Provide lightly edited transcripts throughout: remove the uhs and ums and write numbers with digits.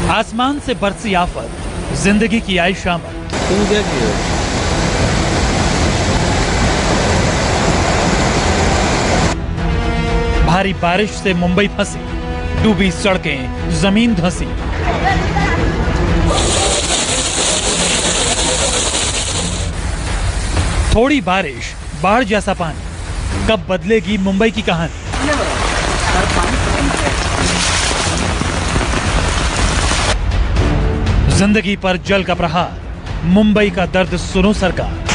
आसमान से बरसी आफत, जिंदगी की आई शामत। तुम क्या किए? भारी बारिश से मुंबई फंसी, डूबी सड़कें, जमीन धंसी। थोड़ी बारिश, बाढ़ जैसा पानी, कब बदलेगी मुंबई की कहानी? जिंदगी पर जल का प्रहार, मुंबई का दर्द सुनो सरकार।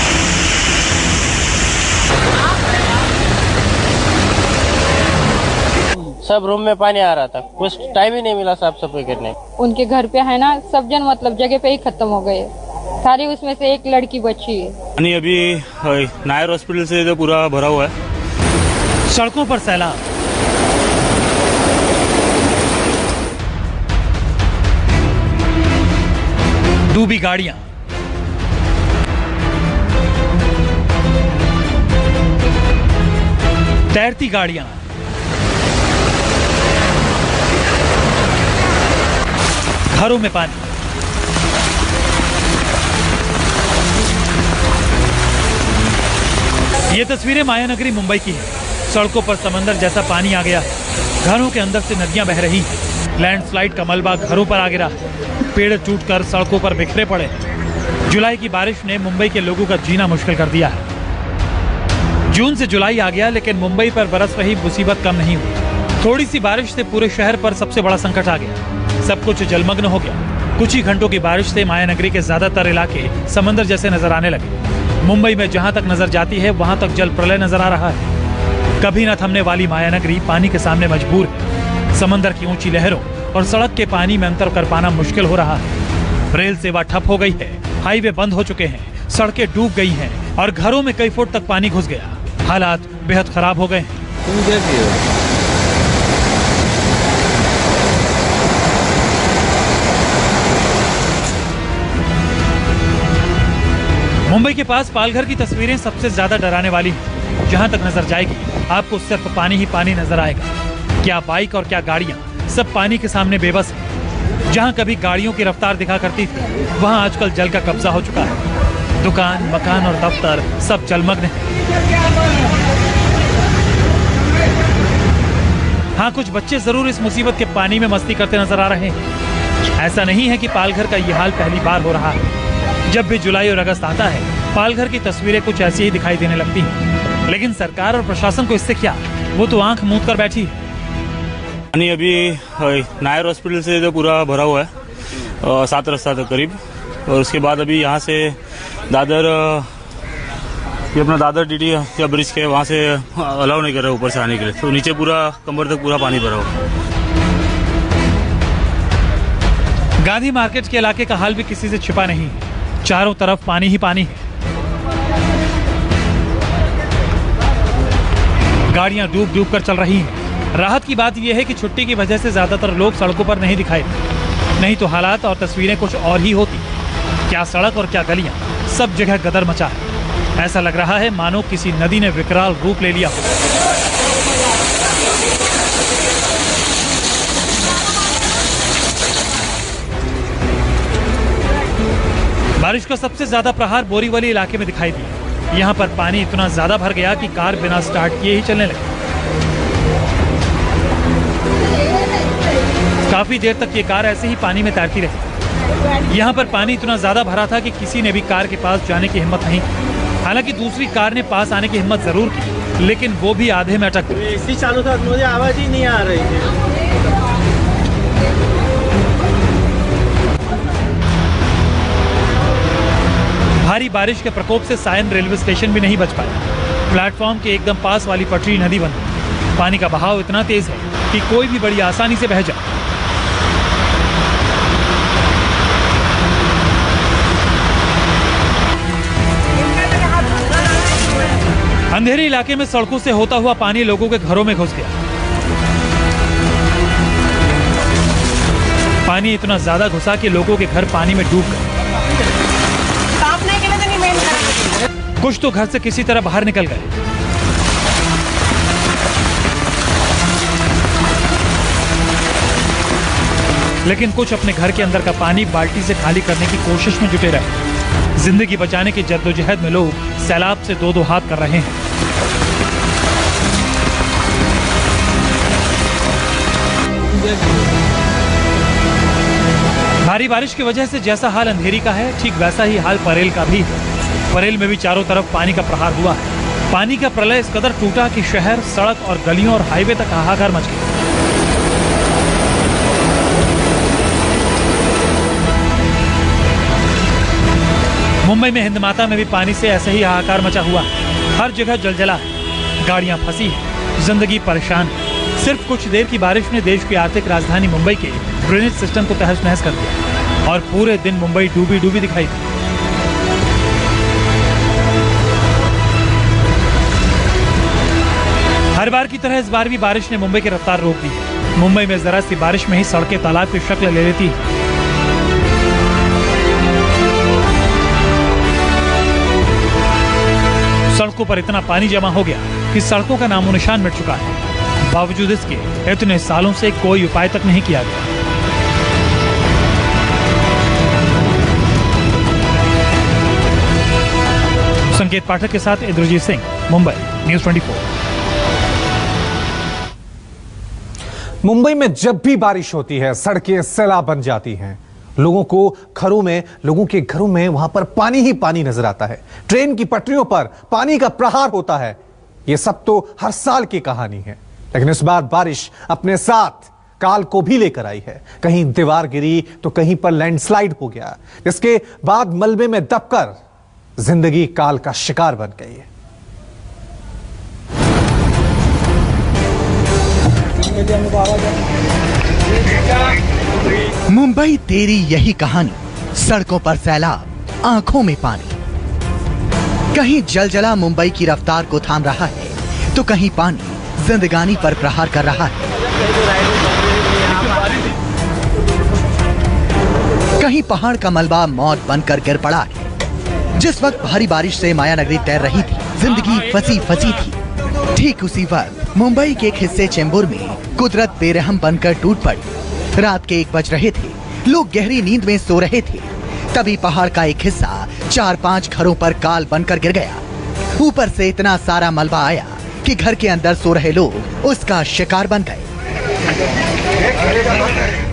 सब रूम में पानी आ रहा था, कुछ टाइम ही नहीं मिला साफ सफाई करने। उनके घर पे है ना, सब जन मतलब जगह पे ही खत्म हो गए सारी, उसमें से एक लड़की बची है। पानी अभी नायर हॉस्पिटल से तो पूरा भरा हुआ है। सड़कों पर सैलाब, डूबी गाड़ियां, तैरती गाड़ियां, घरों में पानी। ये तस्वीरें मायानगरी मुंबई की हैं। सड़कों पर समंदर जैसा पानी आ गया है, घरों के अंदर से नदियां बह रही हैं, लैंडस्लाइड का मलबा घरों पर आ गिरा, पेड़ टूटकर सड़कों पर बिखरे पड़े। जुलाई की बारिश ने मुंबई के लोगों का जीना मुश्किल कर दिया है। जून से जुलाई आ गया, लेकिन मुंबई पर बरस रही मुसीबत कम नहीं हुई। थोड़ी सी बारिश से पूरे शहर पर सबसे बड़ा संकट आ गया, सब कुछ जलमग्न हो गया। कुछ ही घंटों की बारिश से मायानगरी के ज्यादातर इलाके समंदर जैसे नजर आने लगे। मुंबई में जहां तक नजर जाती है वहां तक जल प्रलय नजर आ रहा है। कभी न थमने वाली मायानगरी पानी के सामने मजबूर है। समंदर की ऊंची लहरों और सड़क के पानी में अंतर कर पाना मुश्किल हो रहा है। रेल सेवा ठप हो गई है, हाईवे बंद हो चुके हैं, सड़कें डूब गई हैं और घरों में कई फुट तक पानी घुस गया। हालात बेहद खराब हो गए हैं। तुम क्या किए? मुंबई के पास पालघर की तस्वीरें सबसे ज्यादा डराने वाली हैं। जहां तक नजर जाएगी आपको सिर्फ पानी ही पानी नजर आएगा। क्या बाइक और क्या गाड़ियां, सब पानी के सामने बेबस है। जहां कभी गाड़ियों की रफ्तार दिखा करती थी, वहां आजकल जल का कब्जा हो चुका है। दुकान, मकान और दफ्तर सब जलमग्न है। हाँ, कुछ बच्चे जरूर इस मुसीबत के पानी में मस्ती करते नजर आ रहे हैं। ऐसा नहीं है कि पालघर का ये हाल पहली बार हो रहा है। जब भी जुलाई और अगस्त आता है, पालघर की तस्वीरें कुछ ऐसी ही दिखाई देने लगती हैं। लेकिन सरकार और प्रशासन को इससे क्या, वो तो आंख मूंद कर बैठी है। पानी अभी नायर हॉस्पिटल से तो पूरा भरा हुआ है, 7 रास्ता तक करीब। और उसके बाद अभी यहाँ से दादर, ये अपना दादर डीडी या ब्रिज के वहाँ से अलाउ नहीं कर रहा ऊपर से आने के लिए, तो नीचे पूरा कमर तक पूरा पानी भरा हुआ। गांधी मार्केट के इलाके का हाल भी किसी से छिपा नहीं है। चारों तरफ पानी ही पानी है। गाड़ियां डूब डूब कर चल रही हैं। राहत की बात यह है कि छुट्टी की वजह से ज्यादातर लोग सड़कों पर नहीं दिखाई देते, नहीं तो हालात और तस्वीरें कुछ और ही होती। क्या सड़क और क्या गलियां, सब जगह गदर मचा है। ऐसा लग रहा है मानो किसी नदी ने विकराल रूप ले लिया हो। बारिश का सबसे ज्यादा प्रहार बोरीवली इलाके में दिखाई दिया। यहाँ पर पानी इतना ज्यादा भर गया कि कार बिना स्टार्ट किए ही चलने लगी। काफी देर तक ये कार ऐसे ही पानी में तैरती रही। यहाँ पर पानी इतना ज्यादा भरा था कि किसी ने भी कार के पास जाने की हिम्मत नहीं की। हालांकि दूसरी कार ने पास आने की हिम्मत जरूर की, लेकिन वो भी आधे में अटक गई। एसी चालू था, मुझे आवाज ही नहीं आ रही थी। भारी बारिश के प्रकोप से सायन रेलवे स्टेशन भी नहीं बच पाया। प्लेटफॉर्म के एकदम पास वाली पटरी नदी बन गई। पानी का बहाव इतना तेज है कि कोई भी बड़ी आसानी से बह जाए। अंधेरे इलाके में सड़कों से होता हुआ पानी लोगों के घरों में घुस गया। पानी इतना ज्यादा घुसा कि लोगों के घर पानी में डूब गए। कुछ तो घर से किसी तरह बाहर निकल गए। लेकिन कुछ अपने घर के अंदर का पानी बाल्टी से खाली करने की कोशिश में जुटे रहे। जिंदगी बचाने की जद्दोजहद में लोग सैलाब से दो दो हाथ कर रहे हैं। भारी बारिश की वजह से जैसा हाल अंधेरी का है, ठीक वैसा ही हाल परेल का भी है। परेल में भी चारों तरफ पानी का प्रहार हुआ है। पानी का प्रलय इस कदर टूटा कि शहर, सड़क और गलियों और हाईवे तक हाहाकार मच गया। मुंबई में हिंद माता में भी पानी से ऐसे ही हाहाकार मचा हुआ है। हर जगह जलजला है, गाड़ियां फंसी है, जिंदगी परेशान है। सिर्फ कुछ देर की बारिश ने देश की आर्थिक राजधानी मुंबई के ड्रेनेज सिस्टम को तहस नहस कर दिया और पूरे दिन मुंबई डूबी डूबी दिखाई दी। हर बार की तरह इस बार भी बारिश ने मुंबई की रफ्तार रोक दी। मुंबई में जरा सी बारिश में ही सड़कें तालाब की शक्ल ले लेती है। सड़कों पर इतना पानी जमा हो गया कि सड़कों का नामो निशान मिट चुका है। बावजूद इसके इतने सालों से कोई उपाय तक नहीं किया गया। संकेत पाठक के साथ इंद्रजीत सिंह, मुंबई, न्यूज़ 24। मुंबई में जब भी बारिश होती है, सड़कें सैलाब बन जाती हैं। लोगों के घरों में वहां पर पानी ही पानी नजर आता है। ट्रेन की पटरियों पर पानी का प्रहार होता है। यह सब तो हर साल की कहानी है, लेकिन इस बार बारिश अपने साथ काल को भी लेकर आई है। कहीं दीवार गिरी तो कहीं पर लैंडस्लाइड हो गया, जिसके बाद मलबे में दबकर जिंदगी काल का शिकार बन गई है। मुंबई तेरी यही कहानी, सड़कों पर सैलाब, आंखों में पानी। कहीं जलजला मुंबई की रफ्तार को थाम रहा है तो कहीं पानी जिंदगानी पर प्रहार कर रहा है। कहीं पहाड़ का मलबा मौत बनकर गिर पड़ा है। जिस वक्त भारी बारिश से माया नगरी तैर रही थी, जिंदगी फंसी फंसी थी, ठीक उसी वक्त मुंबई के एक हिस्से चेंबूर में कुदरत बेरहम बनकर टूट पड़ी। रात के 1 बज रहे थे, लोग गहरी नींद में सो रहे थे, तभी पहाड़ का एक हिस्सा 4-5 घरों पर काल बनकर गिर गया। ऊपर से इतना सारा मलबा आया कि घर के अंदर सो रहे लोग उसका शिकार बन गए।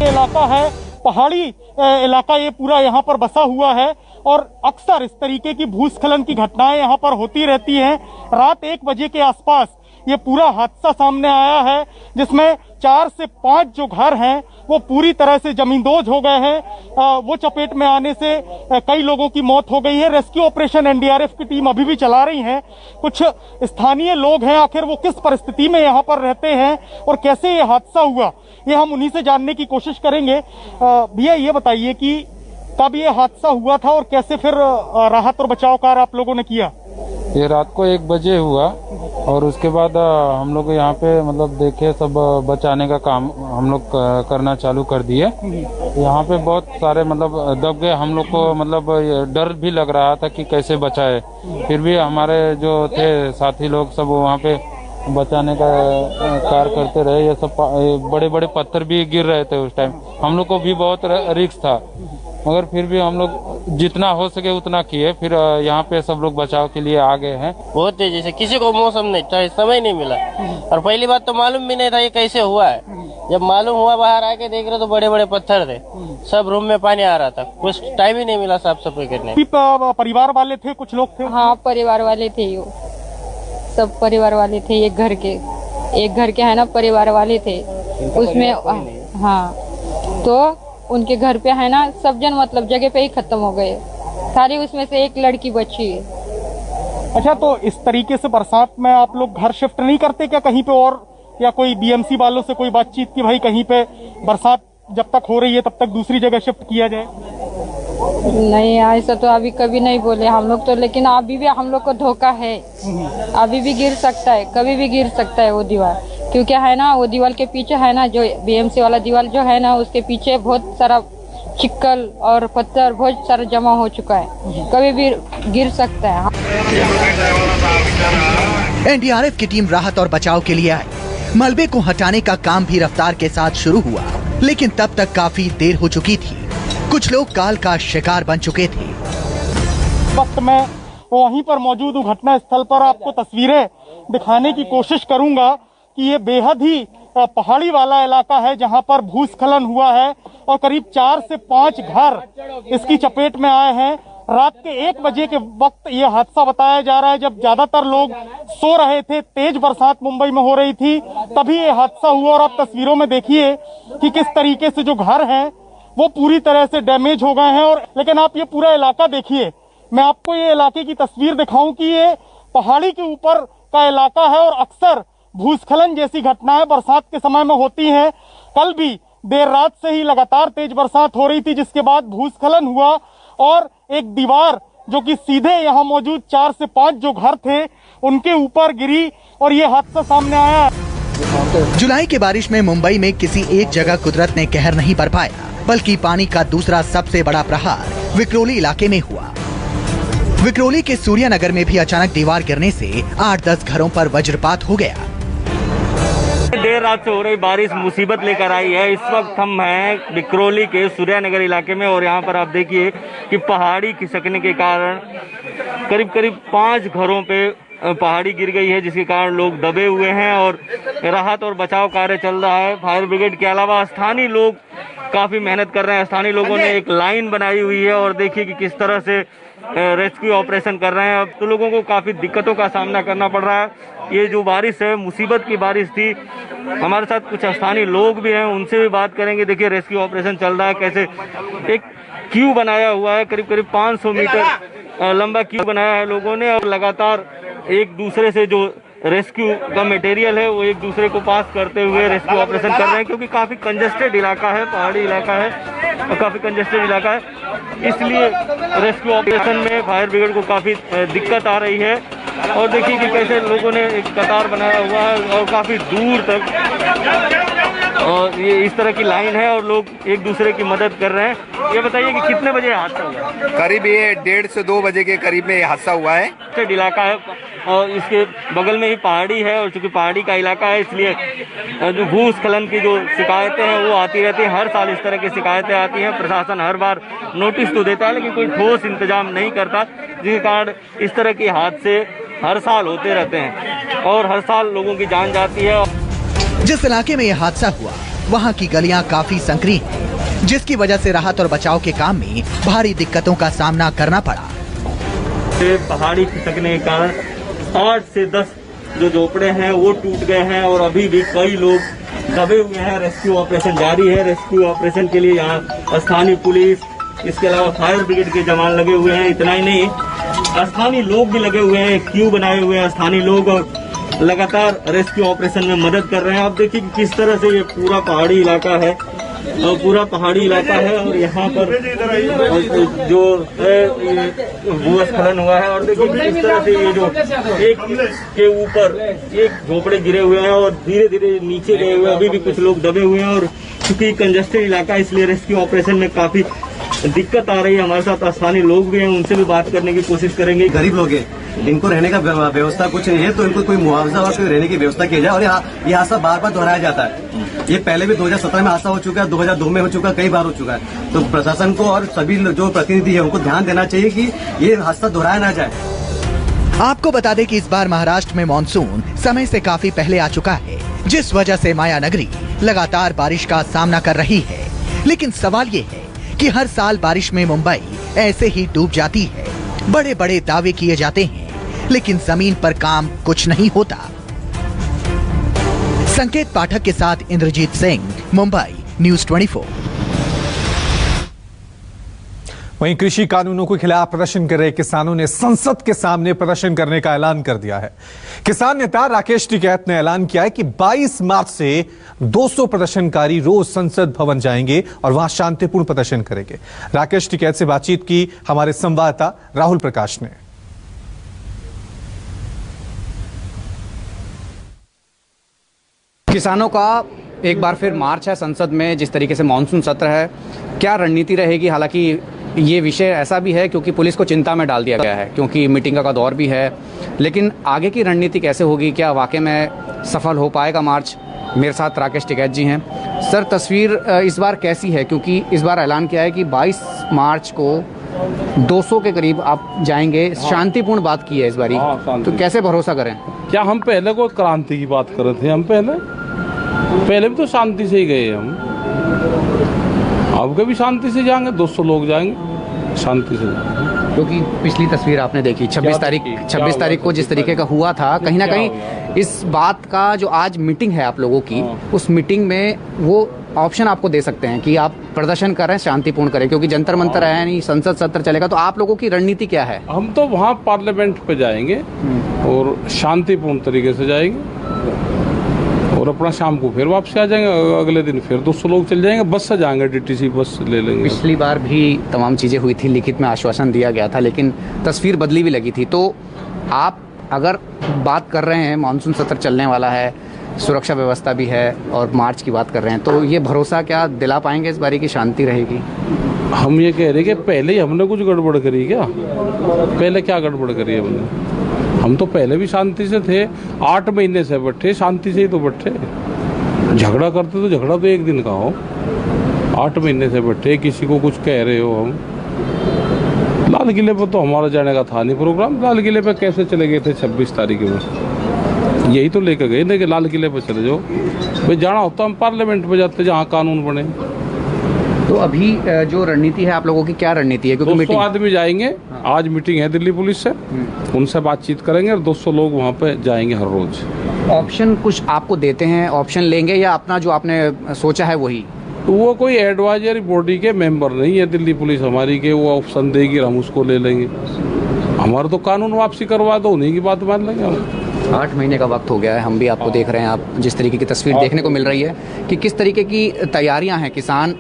इलाका है पहाड़ी इलाका, ये पूरा यहाँ पर बसा हुआ है और अक्सर इस तरीके की भूस्खलन की घटनाएं यहाँ पर होती रहती हैं। रात 1 बजे के आसपास ये पूरा हादसा सामने आया है, जिसमें 4 से 5 जो घर हैं वो पूरी तरह से जमींदोज हो गए हैं। वो चपेट में आने से कई लोगों की मौत हो गई है। रेस्क्यू ऑपरेशन एनडीआरएफ की टीम अभी भी चला रही है। कुछ स्थानीय लोग हैं, आखिर वो किस परिस्थिति में यहाँ पर रहते हैं और कैसे ये हादसा हुआ, ये हम उन्हीं से जानने की कोशिश करेंगे। भैया ये बताइए कि कब ये हादसा हुआ था और कैसे फिर राहत और बचाव कार्य आप लोगों ने किया? ये रात को 1 बजे हुआ और उसके बाद हम लोग यहाँ पे मतलब देखे सब बचाने का काम हम लोग करना चालू कर दिए। यहाँ पे बहुत सारे मतलब दब गए। हम लोग को मतलब डर भी लग रहा था कि कैसे बचाए, फिर भी हमारे जो थे साथी लोग सब वहाँ पे बचाने का कार्य करते रहे। ये सब बड़े बड़े पत्थर भी गिर रहे थे उस टाइम, हम लोग को भी बहुत रिस्क था, मगर फिर भी हम लोग जितना हो सके उतना किए। फिर यहाँ पे सब लोग बचाव के लिए आ गए हैं। बहुत तेजी से, किसी को मौसम नहीं था, समय नहीं मिला और पहली बात तो मालूम भी नहीं था ये कैसे हुआ है। जब मालूम हुआ बाहर आके देख रहे तो बड़े बड़े पत्थर थे, सब रूम में पानी आ रहा था, कुछ टाइम ही नहीं मिला साफ सफाई करने। परिवार वाले थे, कुछ लोग थे? हाँ, परिवार वाले थे, वो सब परिवार वाले थे। एक घर के है ना परिवार वाले थे उसमें। हाँ, तो उनके घर पे है ना सब जन मतलब जगह पे ही खत्म हो गए सारी, उसमें से एक लड़की बची है। अच्छा, तो इस तरीके से बरसात में आप लोग घर शिफ्ट नहीं करते क्या कहीं पे और, या कोई बीएमसी वालों से कोई बातचीत की भाई कहीं पे बरसात जब तक हो रही है तब तक दूसरी जगह शिफ्ट किया जाए? नहीं, ऐसा तो अभी कभी नहीं बोले हम लोग तो, लेकिन अभी भी हम लोग को धोखा है। अभी भी गिर सकता है, कभी भी गिर सकता है वो दीवार, क्योंकि है ना वो दीवार के पीछे है ना जो बीएमसी वाला दीवार जो है ना, उसके पीछे बहुत सारा चिक्कल और पत्थर बहुत सारा जमा हो चुका है, कभी भी गिर सकता है। एनडीआरएफ की टीम राहत और बचाव के लिए आई। मलबे को हटाने का काम भी रफ्तार के साथ शुरू हुआ। लेकिन तब तक काफी देर हो चुकी थी। कुछ लोग काल का शिकार बन चुके थे। वक्त मैं वहीं पर मौजूद हूँ, घटना स्थल पर आपको तस्वीरें दिखाने की कोशिश करूंगा कि ये बेहद ही पहाड़ी वाला इलाका है जहां पर भूस्खलन हुआ है और करीब 4 से 5 घर इसकी चपेट में आए हैं। रात के 1 बजे के वक्त ये हादसा बताया जा रहा है, जब ज्यादातर लोग सो रहे थे, तेज बरसात मुंबई में हो रही थी, तभी ये हादसा हुआ। और आप तस्वीरों में देखिए कि किस तरीके से जो घर हैं वो पूरी तरह से डैमेज हो गए हैं। और लेकिन आप ये पूरा इलाका देखिए, मैं आपको ये इलाके की तस्वीर दिखाऊं कि ये पहाड़ी के ऊपर का इलाका है और अक्सर भूस्खलन जैसी घटनाएं बरसात के समय में होती हैं। कल भी देर रात से ही लगातार तेज बरसात हो रही थी, जिसके बाद भूस्खलन हुआ और एक दीवार जो कि सीधे यहाँ मौजूद 4 से 5 जो घर थे उनके ऊपर गिरी और ये हादसा सामने आया। जुलाई की बारिश में मुंबई में किसी एक जगह कुदरत ने कहर नहीं बरपाया, बल्कि पानी का दूसरा सबसे बड़ा प्रहार विक्रोली इलाके में हुआ। विक्रोली के सूर्यनगर में भी अचानक दीवार गिरने से 8-10 घरों पर वज्रपात हो गया। देर रात से हो रही बारिश मुसीबत लेकर आई है। इस वक्त हम हैं विक्रोली के सूर्यनगर इलाके में और यहाँ पर आप देखिए कि पहाड़ी खिसकने के कारण करीब 5 घरों पे पहाड़ी गिर गई है, जिसके कारण लोग दबे हुए हैं और राहत और बचाव कार्य चल रहा है। फायर ब्रिगेड के अलावा स्थानीय लोग काफी मेहनत कर रहे हैं। स्थानीय लोगों ने एक लाइन बनाई हुई है और देखिए कि किस तरह से रेस्क्यू ऑपरेशन कर रहे हैं। अब तो लोगों को काफी दिक्कतों का सामना करना पड़ रहा है। ये जो बारिश है मुसीबत की बारिश थी। हमारे साथ कुछ स्थानीय लोग भी हैं, उनसे भी बात करेंगे। देखिए रेस्क्यू ऑपरेशन चल रहा है, कैसे एक क्यू बनाया हुआ है, करीब 500 मीटर लंबा क्यू बनाया है लोगों ने और लगातार एक दूसरे से जो रेस्क्यू का मटेरियल है वो एक दूसरे को पास करते हुए रेस्क्यू ऑपरेशन कर रहे हैं, क्योंकि काफ़ी कंजेस्टेड इलाका है, पहाड़ी इलाका है और काफ़ी कंजेस्टेड इलाका है, इसलिए रेस्क्यू ऑपरेशन में फायर ब्रिगेड को काफ़ी दिक्कत आ रही है। और देखिए कि कैसे लोगों ने एक कतार बनाया हुआ है और काफ़ी दूर तक और ये इस तरह की लाइन है और लोग एक दूसरे की मदद कर रहे हैं। ये बताइए कि कितने बजे हादसा हुआ? करीब ये 1:30 से 2 बजे के करीब में ये हादसा हुआ है। इलाका है और इसके बगल में ही पहाड़ी है और चूंकि पहाड़ी का इलाका है इसलिए जो भूस्खलन की जो शिकायतें हैं वो आती रहती हैं। हर साल इस तरह की शिकायतें आती हैं। प्रशासन हर बार नोटिस तो देता है लेकिन कोई ठोस इंतजाम नहीं करता, जिसके कारण इस तरह के हादसे हर साल होते रहते हैं और हर साल लोगों की जान जाती है। जिस इलाके में यह हादसा हुआ वहाँ की गलियाँ काफी संकीर्ण हैं, जिसकी वजह से राहत और बचाव के काम में भारी दिक्कतों का सामना करना पड़ा। पहाड़ी खिसकने के कारण 8 से 10 जो झोपड़े हैं वो टूट गए हैं और अभी भी कई लोग दबे हुए हैं। रेस्क्यू ऑपरेशन जारी है। रेस्क्यू ऑपरेशन के लिए यहाँ स्थानीय पुलिस, इसके अलावा फायर ब्रिगेड के जवान लगे हुए हैं। इतना ही नहीं, स्थानीय लोग भी लगे हुए हैं, क्यू बनाए हुए हैं। स्थानीय लोग लगातार रेस्क्यू ऑपरेशन में मदद कर रहे हैं। आप देखिए कि किस तरह से ये पूरा पहाड़ी इलाका है और पूरा पहाड़ी इलाका है और यहाँ पर जो है भूस्खलन हुआ है और देखिए किस तरह से ये जो एक के ऊपर एक झोपड़े गिरे हुए हैं और धीरे धीरे नीचे गए हुए हैं। अभी भी कुछ लोग दबे हुए हैं और चूंकि कंजेस्टेड इलाका है इसलिए रेस्क्यू ऑपरेशन में काफी दिक्कत आ रही है। हमारे साथ स्थानीय लोग भी हैं, उनसे भी बात करने की कोशिश करेंगे। गरीब लोग हैं, इनको रहने का व्यवस्था कुछ नहीं है, तो इनको कोई मुआवजा और कोई रहने की व्यवस्था की जाए। और ये हादसा बार बार दोहराया जाता है। ये पहले भी 2017 में हादसा हो चुका है, 2002 में हो चुका है, कई बार हो चुका है। तो प्रशासन को और सभी जो प्रतिनिधि है उनको ध्यान देना चाहिए कि ये हादसा दोहराया ना जाए। आपको बता दें कि इस बार महाराष्ट्र में मानसून समय से काफी पहले आ चुका है, जिस वजह से माया नगरी लगातार बारिश का सामना कर रही है। लेकिन सवाल ये है कि हर साल बारिश में मुंबई ऐसे ही डूब जाती है। बड़े बड़े दावे किए जाते हैं लेकिन जमीन पर काम कुछ नहीं होता। संकेत पाठक के साथ इंद्रजीत सिंह, मुंबई, न्यूज़ 24। वहीं कृषि कानूनों के खिलाफ प्रदर्शन कर रहे किसानों ने संसद के सामने प्रदर्शन करने का ऐलान कर दिया है। किसान नेता राकेश टिकैत ने ऐलान किया है कि 22 मार्च से 200 प्रदर्शनकारी रोज संसद भवन जाएंगे और वहां शांतिपूर्ण प्रदर्शन करेंगे। राकेश टिकैत से बातचीत की हमारे संवाददाता राहुल प्रकाश ने। किसानों का एक बार फिर मार्च है संसद में, जिस तरीके से मानसून सत्र है, क्या रणनीति रहेगी? हालांकि ये विषय ऐसा भी है क्योंकि पुलिस को चिंता में डाल दिया गया है क्योंकि मीटिंग का दौर भी है, लेकिन आगे की रणनीति कैसे होगी? क्या वाकई में सफल हो पाएगा मार्च? मेरे साथ राकेश टिकैत जी हैं। सर, तस्वीर इस बार कैसी है, क्योंकि इस बार ऐलान किया है कि 22 मार्च को 200 के करीब आप जाएंगे, शांतिपूर्ण बात की है इस बारी, तो कैसे भरोसा करें? क्या हम पहले कोई क्रांति की बात कर रहे थे? हम पहले भी तो शांति से ही गए हम, अब कभी शांति से जाएंगे, 200 लोग जाएंगे शांति से। क्योंकि पिछली तस्वीर आपने देखी 26 तारीख को जिस तरीके का हुआ था, कहीं ना कहीं इस बात का जो आज मीटिंग है आप लोगों की, उस मीटिंग में वो ऑप्शन आपको दे सकते हैं कि आप प्रदर्शन करें, शांतिपूर्ण करें, क्योंकि जंतर मंतर है नहीं, संसद सत्र चलेगा, तो आप लोगों की रणनीति क्या है? हम तो वहाँ पार्लियामेंट पे जाएंगे और शांतिपूर्ण तरीके से जाएंगे और अपना शाम को फिर वापसी आ जाएंगे, अगले दिन फिर 200 लोग चल जाएंगे, बस से जाएंगे, DTC बस ले लेंगे। पिछली बार भी तमाम चीज़ें हुई थी, लिखित में आश्वासन दिया गया था, लेकिन तस्वीर बदली भी लगी थी। तो आप अगर बात कर रहे हैं, मानसून सत्र चलने वाला है, सुरक्षा व्यवस्था भी है और मार्च की बात कर रहे हैं, तो ये भरोसा क्या दिला पाएंगे इस बारी की शांति रहेगी? हम ये कह रहे हैं कि पहले ही हमने कुछ गड़बड़ करी क्या? पहले क्या गड़बड़ करी हमने? हम तो पहले भी शांति से थे, 8 महीने से बैठे, शांति से ही तो बैठे। झगड़ा करते तो झगड़ा तो एक दिन का हो, 8 महीने से बैठे, किसी को कुछ कह रहे हो। हम लाल किले पर तो हमारा जाने का था नहीं प्रोग्राम, लाल किले पर कैसे चले गए थे 26 तारीख में? यही तो लेकर गए थे कि लाल किले पर चले जाओ, भाई जाना होता हम पार्लियामेंट पर जाते जहाँ कानून बने। तो अभी जो रणनीति है आप लोगों की, क्या रणनीति है? क्योंकि 200 आदमी जाएंगे, आज मीटिंग है दिल्ली पुलिस से, उनसे बातचीत करेंगे और 200 लोग वहाँ पे जाएंगे हर रोज। ऑप्शन कुछ आपको देते हैं, ऑप्शन लेंगे या अपना जो आपने सोचा है वही? तो वो कोई एडवाइजरी बॉडी के मेंबर नहीं है दिल्ली पुलिस हमारी के, वो ऑप्शन देगी हम उसको ले लेंगे। हमारा तो कानून वापसी करवा दो, उन्हीं की बात मान लेंगे हम। 8 महीने का वक्त हो गया है, हम भी आपको देख रहे हैं, आप जिस तरीके की तस्वीर देखने को मिल रही है कि किस तरीके की तैयारियां हैं, किसान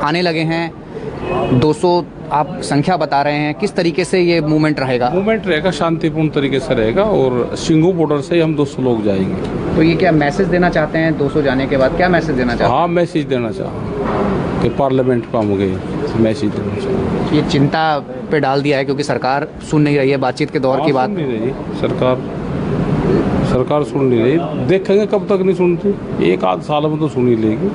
आने लगे हैं, 200 आप संख्या बता रहे हैं, किस तरीके से ये मूवमेंट रहेगा? मूवमेंट रहेगा शांतिपूर्ण तरीके से रहेगा और सिंघू बॉर्डर से हम 200 लोग जाएंगे। तो ये क्या मैसेज देना चाहते हैं 200 जाने के बाद, क्या मैसेज देना चाहते हैं? हाँ, मैसेज देना चाहते कि पार्लियामेंट पर हम गए, मैसेज देना चाहते। ये चिंता पे डाल दिया है क्योंकि सरकार सुन नहीं रही है, बातचीत के दौर की बात नहीं रही सरकार सुन नहीं रही, देखेंगे कब तक नहीं सुनती, 1-8 साल में तो सुन ही लेगी।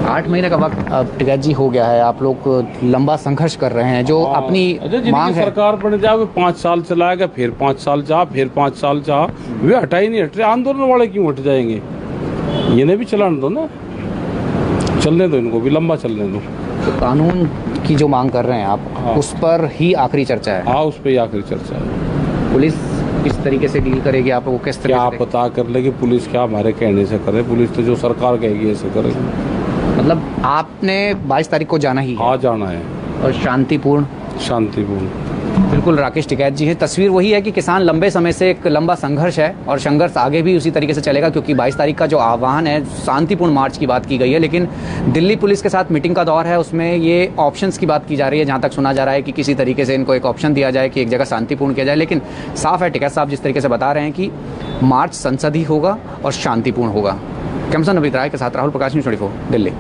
8 महीने का वक्त अब टिकैत जी हो गया है, आप लोग लंबा संघर्ष कर रहे हैं, जो अपनी मांग है। सरकार बन जाए 5 साल चलाएगा, फिर 5 साल चाह, फिर 5 साल चाह, वे हटा ही नहीं हट रहे। आंदोलन वाले क्यों हट जाएंगे? इन्हें भी चलाने दो ना, चलने दो, इनको भी लंबा चलने दो। तो कानून की जो मांग कर रहे हैं आप, उस पर ही आखिरी चर्चा है? हाँ, उस पर ही आखिरी चर्चा है। पुलिस किस तरीके से डील करेगी, आप लोगों को किस तरीके से? क्या पता कर लेगी पुलिस, क्या हमारे कहने से करे पुलिस, तो जो सरकार कहेगी ऐसे करेगी। मतलब आपने 22 तारीख को जाना ही है? हाँ, जाना है। और शांतिपूर्ण? बिल्कुल, राकेश टिकैत जी हैं। तस्वीर वही है कि किसान लंबे समय से एक लंबा संघर्ष है और संघर्ष आगे भी उसी तरीके से चलेगा, क्योंकि 22 तारीख का जो आह्वान है, शांतिपूर्ण मार्च की बात की गई है, लेकिन दिल्ली पुलिस के साथ मीटिंग का दौर है, उसमें ये ऑप्शंस की बात की जा रही है। जहाँ तक सुना जा रहा है कि किसी तरीके से इनको एक ऑप्शन दिया जाए कि एक जगह शांतिपूर्ण किया जाए, लेकिन साफ है टिकैत साहब जिस तरीके से बता रहे हैं कि मार्च संसदीय होगा और शांतिपूर्ण होगा। कैमरा नवनीत राय के साथ राहुल प्रकाश, न्यूज़ 24 दिल्ली।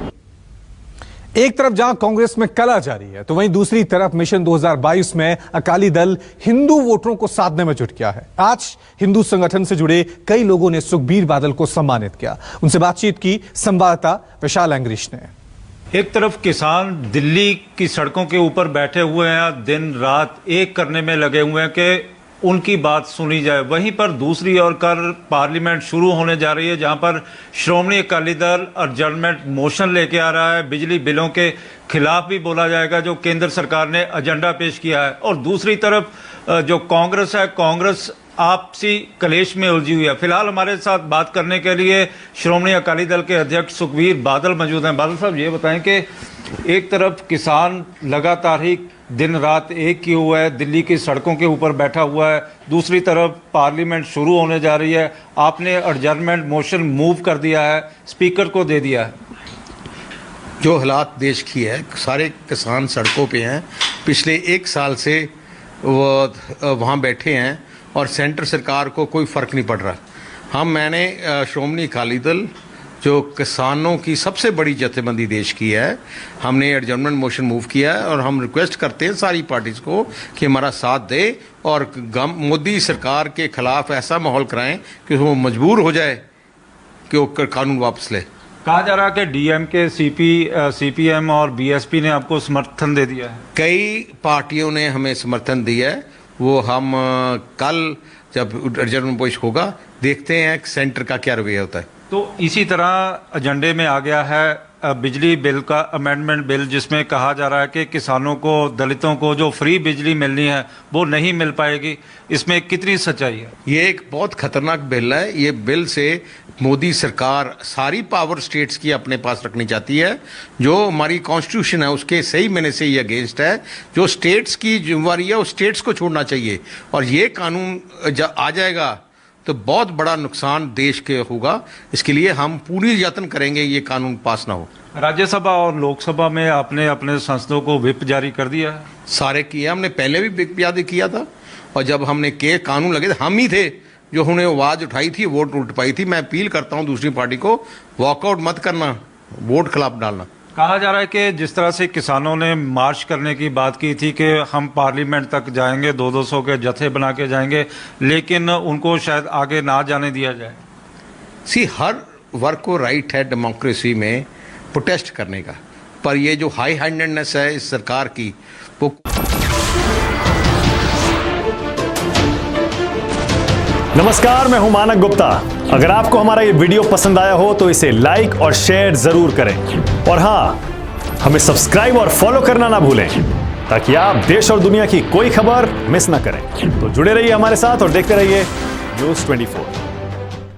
एक तरफ जहां कांग्रेस में कला जारी है, तो वहीं दूसरी तरफ मिशन 2022 में अकाली दल हिंदू वोटरों को साधने में जुट गया है। आज हिंदू संगठन से जुड़े कई लोगों ने सुखबीर बादल को सम्मानित किया। उनसे बातचीत की संवाददाता विशाल एंग्रीश ने। एक तरफ किसान दिल्ली की सड़कों के ऊपर बैठे हुए हैं, दिन रात एक करने में लगे हुए हैं कि उनकी बात सुनी जाए, वहीं पर दूसरी ओर कल पार्लियामेंट शुरू होने जा रही है, जहां पर श्रोमणी अकाली दल एडजर्नमेंट मोशन लेके आ रहा है। बिजली बिलों के खिलाफ भी बोला जाएगा जो केंद्र सरकार ने एजेंडा पेश किया है, और दूसरी तरफ जो कांग्रेस है, कांग्रेस आपसी कलेश में उलझी हुई है। फिलहाल हमारे साथ बात करने के लिए श्रोमणी अकाली दल के अध्यक्ष सुखबीर बादल मौजूद हैं। बादल साहब, ये बताएं कि एक तरफ किसान लगातार ही दिन रात एक किए हुआ है, दिल्ली की सड़कों के ऊपर बैठा हुआ है, दूसरी तरफ पार्लियामेंट शुरू होने जा रही है, आपने एडजर्नमेंट मोशन मूव कर दिया है, स्पीकर को दे दिया है। जो हालात देश की है, सारे किसान सड़कों पे हैं, पिछले 1 साल से वो वहाँ बैठे हैं और सेंटर सरकार को कोई फ़र्क नहीं पड़ रहा। मैंने श्रोमणी अकाली दल जो किसानों की सबसे बड़ी जथेबंदी देश की है, हमने एडजर्नमेंट मोशन मूव किया है और हम रिक्वेस्ट करते हैं सारी पार्टीज़ को कि हमारा साथ दे और मोदी सरकार के खिलाफ ऐसा माहौल कराएं कि वो मजबूर हो जाए कि वो कानून वापस ले। कहा जा रहा है कि डीएमके, सीपीएम और बीएसपी ने आपको समर्थन दे दिया है। कई पार्टियों ने हमें समर्थन दिया है, वो हम कल जब रिजर्व पेश होगा देखते हैं कि सेंटर का क्या रवैया होता है। तो इसी तरह एजेंडे में आ गया है बिजली बिल का अमेंडमेंट बिल, जिसमें कहा जा रहा है कि किसानों को, दलितों को जो फ्री बिजली मिलनी है वो नहीं मिल पाएगी। इसमें कितनी सच्चाई है? ये एक बहुत खतरनाक बिल है। ये बिल से मोदी सरकार सारी पावर स्टेट्स की अपने पास रखनी चाहती है। जो हमारी कॉन्स्टिट्यूशन है उसके सही महीने से ये अगेंस्ट है। जो स्टेट्स की जिम्मेवारी है वो स्टेट्स को छोड़ना चाहिए, और ये कानून जब आ जाएगा तो बहुत बड़ा नुकसान देश के होगा। इसके लिए हम पूरी यत्न करेंगे ये कानून पास ना हो। राज्यसभा और लोकसभा में आपने अपने सांसदों को व्हिप जारी कर दिया है? सारे किए, हमने पहले भी व्हिप जारी किया था, और जब हमने के कानून लगे हम ही थे जो उन्हें आवाज उठाई थी, वोट उठ पाई थी। मैं अपील करता हूं दूसरी पार्टी को, वॉकआउट मत करना, वोट खिलाफ डालना। कहा जा रहा है कि जिस तरह से किसानों ने मार्च करने की बात की थी कि हम पार्लियामेंट तक जाएंगे, 200 के जत्थे बना के जाएंगे, लेकिन उनको शायद आगे ना जाने दिया जाए। हर वर्ग को राइट है डेमोक्रेसी में प्रोटेस्ट करने का, पर ये जो हाई हैंडेडनेस है इस सरकार की वो। नमस्कार, मैं हूं मानक गुप्ता। अगर आपको हमारा ये वीडियो पसंद आया हो तो इसे लाइक और शेयर जरूर करें, और हाँ, हमें सब्सक्राइब और फॉलो करना ना भूलें ताकि आप देश और दुनिया की कोई खबर मिस ना करें। तो जुड़े रहिए हमारे साथ और देखते रहिए न्यूज़ 24।